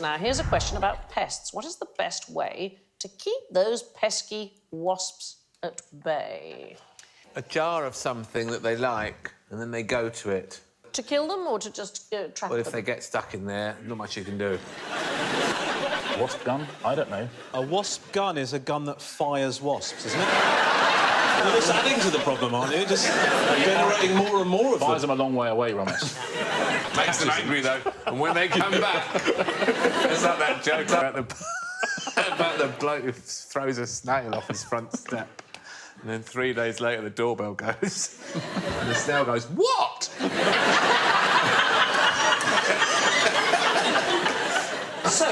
Now, here's a question about pests. What is the best way to keep those pesky wasps at bay? A jar of something that they like, and then they go to it. To kill them or to just trap them? Well, if they get stuck in there, not much you can do. Wasp gun? I don't know. A wasp gun is a gun that fires wasps, isn't it? You're just adding to the problem, aren't you? Just generating more and more of them. Fires them a long way away, Romus. Makes them angry, though, and when they come back... It's like that joke about the bloke who throws a snail off his front step. And then 3 days later, the doorbell goes. And the snail goes, what? So,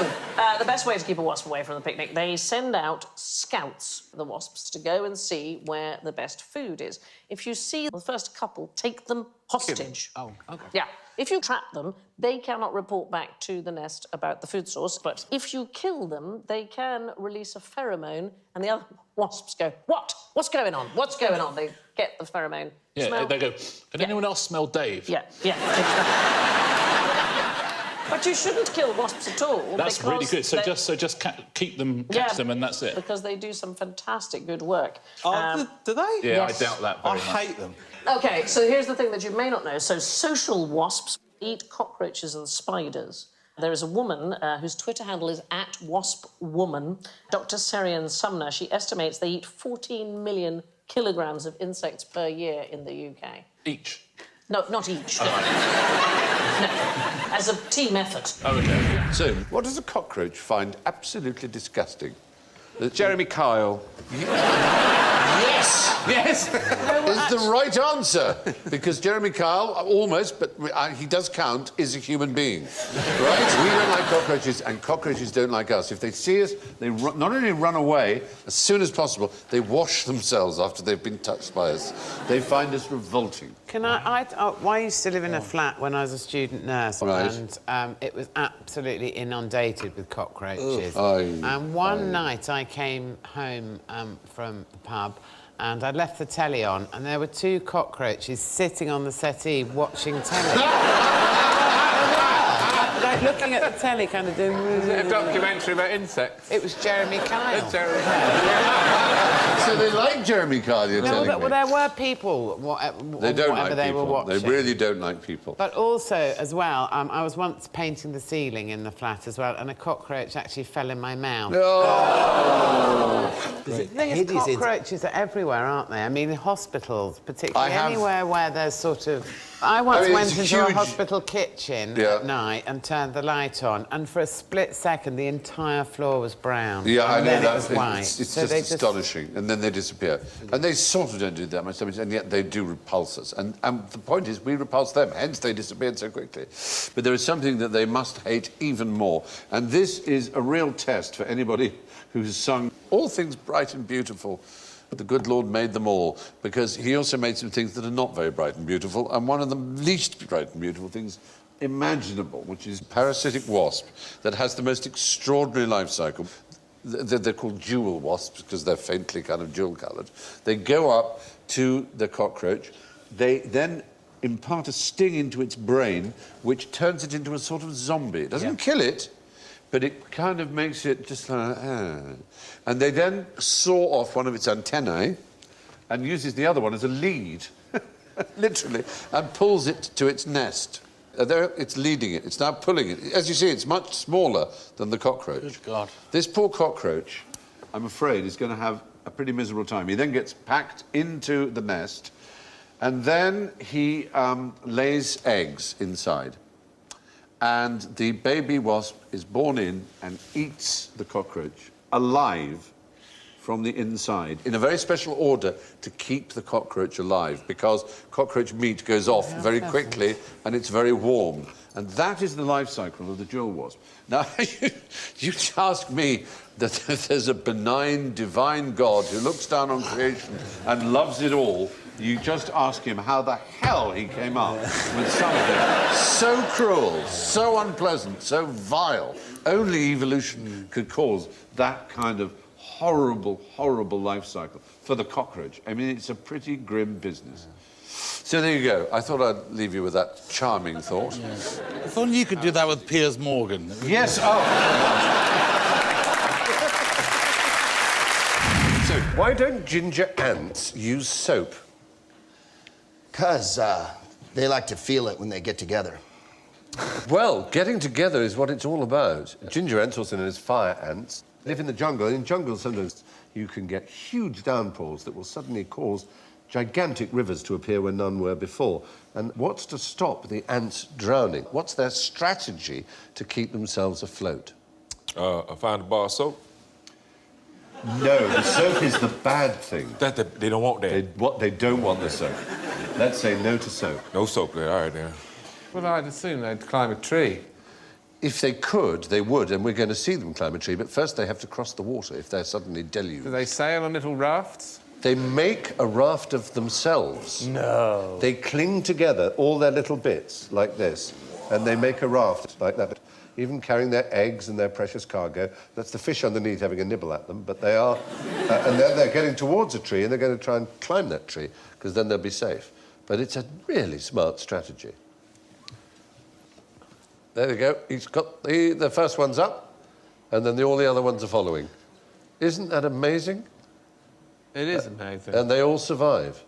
the best way to keep a wasp away from the picnic, they send out scouts, the wasps, to go and see where the best food is. If you see the first couple, take them hostage. Oh, OK. Yeah. If you trap them, they cannot report back to the nest about the food source. But if you kill them, they can release a pheromone, and the other wasps go, what? What's going on? What's going on? They get the pheromone. Yeah, Smell. they go, can anyone else smell Dave? Yeah. But you shouldn't kill wasps at all. That's really good. So just keep them, catch them, and that's it. Because they do some fantastic good work. Oh, do they? Yeah, Yes. I doubt that very I much. hate them. OK, so here's the thing that you may not know. So social wasps eat cockroaches and spiders. There is a woman whose Twitter handle is @waspwoman, Dr. Serian Sumner. She estimates they eat 14 million kilograms of insects per year in the UK. Each? No, not each. No. As a team effort. Oh, OK. So, what does a cockroach find absolutely disgusting? Jeremy Kyle. Yes! Yes! is the right answer. Because Jeremy Kyle, almost, but he does count, is a human being. Right? We don't like cockroaches, and cockroaches don't like us. If they see us, they not only run away as soon as possible, they wash themselves after they've been touched by us. They find us revolting. I used to live in a flat when I was a student nurse, right. and it was absolutely inundated with cockroaches. Aye, and one night I came home from the pub, and I'd left the telly on, and there were 2 cockroaches sitting on the settee watching telly. Like looking at the telly, kind of doing... Is it a documentary about insects? It was Jeremy Kyle. It's Jeremy Kyle. So they like Jeremy Kyle, you're telling me? Well, there were people, they don't whatever like they people. were watching. They really don't like people. But also, as well, I was once painting the ceiling in the flat as well, and a cockroach actually fell in my mouth. Oh! The thing is, cockroaches are everywhere, aren't they? I mean, in hospitals, particularly anywhere where there's sort of... I once went into a hospital kitchen at night and turned the light on, and for a split second, the entire floor was brown. Yeah, I know then that. It was white. It's just astonishing. And then they disappear. And they sort of don't do that much damage, and yet they do repulse us. And the point is, we repulse them, hence they disappeared so quickly. But there is something that they must hate even more. And this is a real test for anybody who's sung all things bright and beautiful. The good Lord made them all, because he also made some things that are not very bright and beautiful, and one of the least bright and beautiful things imaginable, which is parasitic wasp that has the most extraordinary life cycle. They're called jewel wasps because they're faintly kind of jewel-coloured. They go up to the cockroach. They then impart a sting into its brain, which turns it into a sort of zombie. It doesn't kill it, but it kind of makes it just like... And they then saw off one of its antennae and uses the other one as a lead, literally, and pulls it to its nest. There, it's leading it. It's now pulling it. As you see, it's much smaller than the cockroach. Good God. This poor cockroach, I'm afraid, is going to have a pretty miserable time. He then gets packed into the nest, and then he lays eggs inside. And the baby wasp is born in and eats the cockroach alive from the inside, in a very special order to keep the cockroach alive, because cockroach meat goes off very quickly and it's very warm. And that is the life cycle of the jewel wasp. Now, you ask me that there's a benign, divine God who looks down on creation and loves it all. You just ask him how the hell he came up with something so cruel, so unpleasant, so vile. Only evolution could cause that kind of horrible, horrible life cycle for the cockroach. I mean, it's a pretty grim business. So there you go. I thought I'd leave you with that charming thought. Yes. If only you could do that with Piers Morgan. Yes, oh! So, why don't ginger ants use soap? 'Cause they like to feel it when they get together. Well, getting together is what it's all about. Ginger ants, also known as fire ants, live in the jungle. In jungles, sometimes you can get huge downpours that will suddenly cause gigantic rivers to appear where none were before. And what's to stop the ants drowning? What's their strategy to keep themselves afloat? I find a bar of soap. No, the soap is the bad thing. They don't want that. They don't want the soap. Let's say no to soap. No soap there, all right, then. Well, I'd assume they'd climb a tree. If they could, they would, and we're going to see them climb a tree, but first they have to cross the water if they're suddenly deluged. Do they sail on little rafts? They make a raft of themselves. No. They cling together, all their little bits, like this, and they make a raft like that. Even carrying their eggs and their precious cargo. That's the fish underneath having a nibble at them, but they are... and then they're getting towards a tree, and they're going to try and climb that tree, because then they'll be safe. But it's a really smart strategy. There we go. He's got the first one's up, and then all the other ones are following. Isn't that amazing? It is amazing. And they all survive.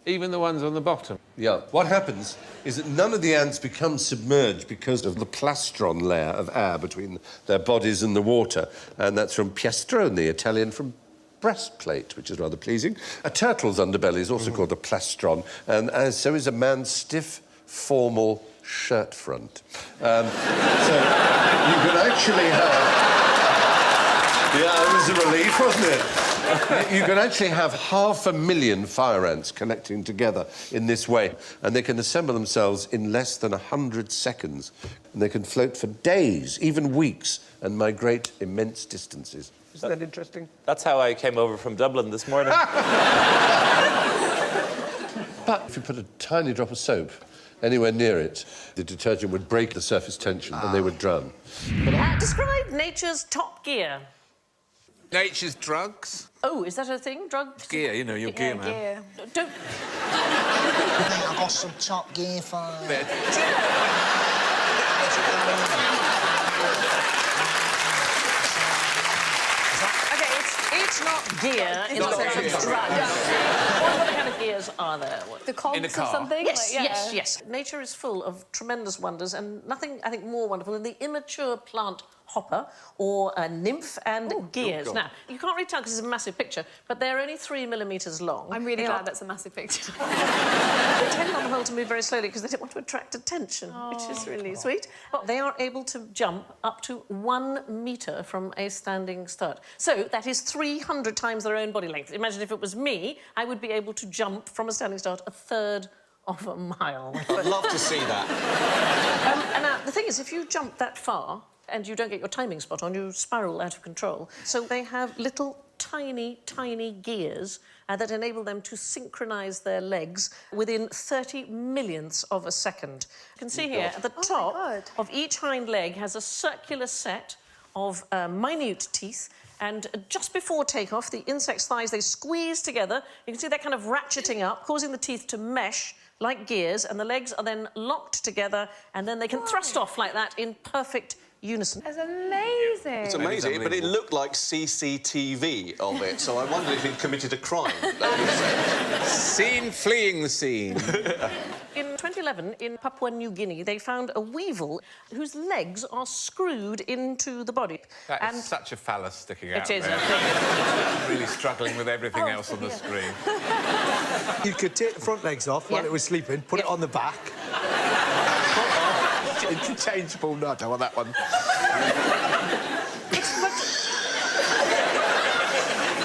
Even the ones on the bottom. Yeah. What happens is that none of the ants become submerged because of the plastron layer of air between their bodies and the water. And that's from piastrone, Italian from breastplate, which is rather pleasing. A turtle's underbelly is also called a plastron, and so is a man's stiff, formal shirt front. So you can actually have... Yeah, it was a relief, wasn't it? You can actually have 500,000 fire ants connecting together in this way, and they can assemble themselves in less than 100 seconds. And they can float for days, even weeks, and migrate immense distances. Isn't that interesting? That's how I came over from Dublin this morning. But if you put a tiny drop of soap anywhere near it, the detergent would break the surface tension and they would drown. Describe nature's top gear. Nature's drugs? Oh, is that a thing? Drugs? Gear, you know, your gear, man. Gear. Don't... I got some top gear for you. It's not gear, it's drugs. What kind of gears are there? The cogs of something? Yes, like, yeah. yes. Nature is full of tremendous wonders, and nothing, I think, more wonderful than the immature plant hopper or a nymph and gears. Now, you can't really tell because it's a massive picture, but they're only 3 millimetres long. I'm really glad that's a massive picture. They tend on the whole to move very slowly because they don't want to attract attention, which is really sweet. But they are able to jump up to 1 metre from a standing start. So that is 300 times their own body length. Imagine if it was me, I would be able to jump from a standing start 1/3 of a mile. I'd love to see that. And now, the thing is, if you jump that far and you don't get your timing spot on, you spiral out of control. So they have little tiny, tiny gears that enable them to synchronise their legs within 30 millionths of a second. You can see here, at the top of each hind leg has a circular set of minute teeth, and just before takeoff, the insect's thighs, they squeeze together. You can see they're kind of ratcheting up, causing the teeth to mesh like gears, and the legs are then locked together, and then they can thrust off like that in perfect unison. That's amazing. It's amazing, but it looked like CCTV of it, so I wondered if he'd committed a crime. Scene fleeing the scene. In 2011, in Papua New Guinea, they found a weevil whose legs are screwed into the body. That is such a phallus sticking out. It is. There. I'm really struggling with everything else on the screen. You could take the front legs off while it was sleeping, put it on the back. Interchangeable nut. I want that one.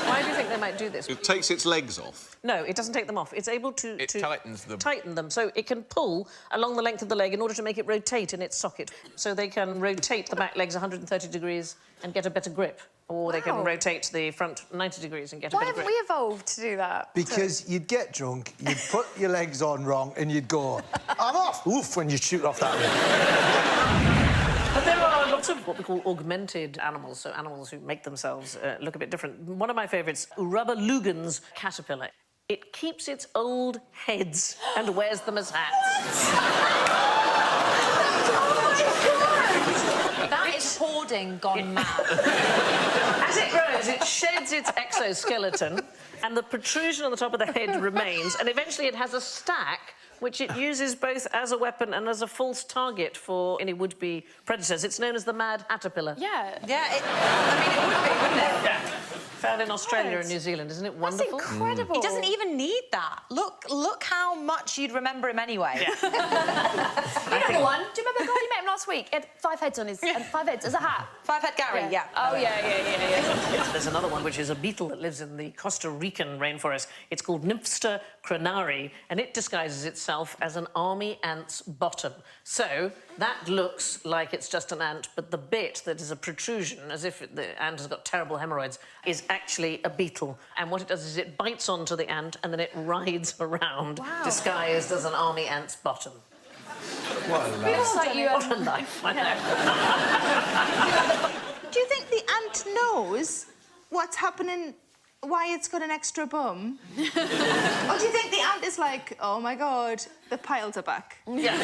Why do you think they might do this? It takes its legs off. No, it doesn't take them off. It's able to tightens them. Tighten them, so it can pull along the length of the leg in order to make it rotate in its socket. So they can rotate the back legs 130 degrees and get a better grip. Or they can rotate the front 90 degrees and get a better grip. Why haven't we evolved to do that? Because you'd get drunk, you'd put your legs on wrong, and you'd go, I'm off! Oof, when you shoot off that way. But there are lots of what we call augmented animals, so animals who make themselves look a bit different. One of my favourites, Urubba lugens caterpillar. It keeps its old heads and wears them as hats. That is hoarding gone mad. As it grows, it sheds its exoskeleton, and the protrusion on the top of the head remains, and eventually it has a stack which it uses both as a weapon and as a false target for any would-be predators. It's known as the Mad Caterpillar. Yeah. Yeah, I mean, it would be, wouldn't it? Yeah. Found in Australia and New Zealand. Isn't it wonderful? That's incredible. He doesn't even need that. Look how much you'd remember him anyway. Yeah. You know the one? Do you remember the guy you met him last week? He had 5 heads on his... 5 heads as a hat. 5-head Gary, yeah. Oh, yeah. Yes, there's another one, which is a beetle that lives in the Costa Rican rainforest. It's called Nymphster cranari, and it disguises itself as an army ant's bottom. So that looks like it's just an ant, but the bit that is a protrusion, as if the ant has got terrible hemorrhoids, is actually a beetle. And what it does is it bites onto the ant and then it rides around, disguised as an army ant's bottom. What a life. Like you, What a life, I know. Do you think the ant knows what's happening, why it's got an extra bum? Or do you think the ant is like, oh my God, the piles are back? Yeah.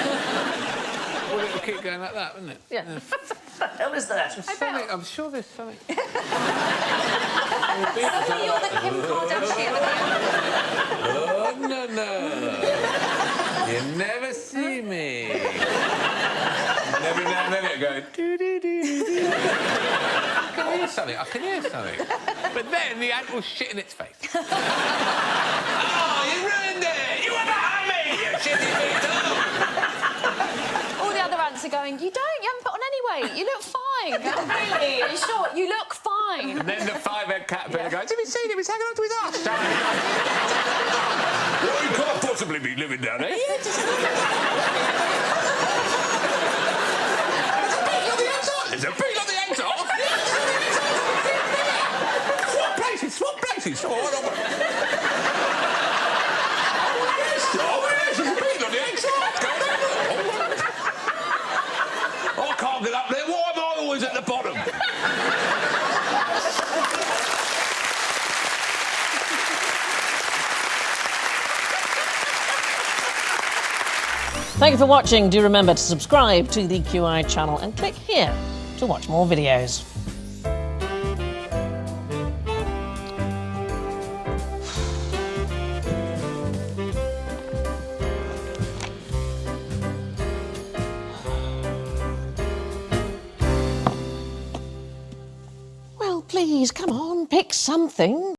Well, it will keep going like that, wouldn't it? Yeah. What the hell is that? I'm sure there's something. Suddenly you're the Kim Kardashian. Oh, no. You never see me. And every now and then it goes... doo-doo-doo-doo-doo. I can hear something. But then the ant will shit in its face. Oh, you ruined it! You were behind me! You shitty beetle! All the other ants are going, you haven't put on any weight, you look fine. Really? Are you sure? You look fine. And then the 5-head caterpillar goes, have you seen him? He's hanging on to his arse. Well, you can't possibly be living down there. There's a beetle on the outside. Swap places. Oh, yes, there's a beetle on the outside. I can't get up there. Why am I always at the bottom? Thank you for watching. Do remember to subscribe to the QI channel and click here to watch more videos. Well, please, come on, pick something.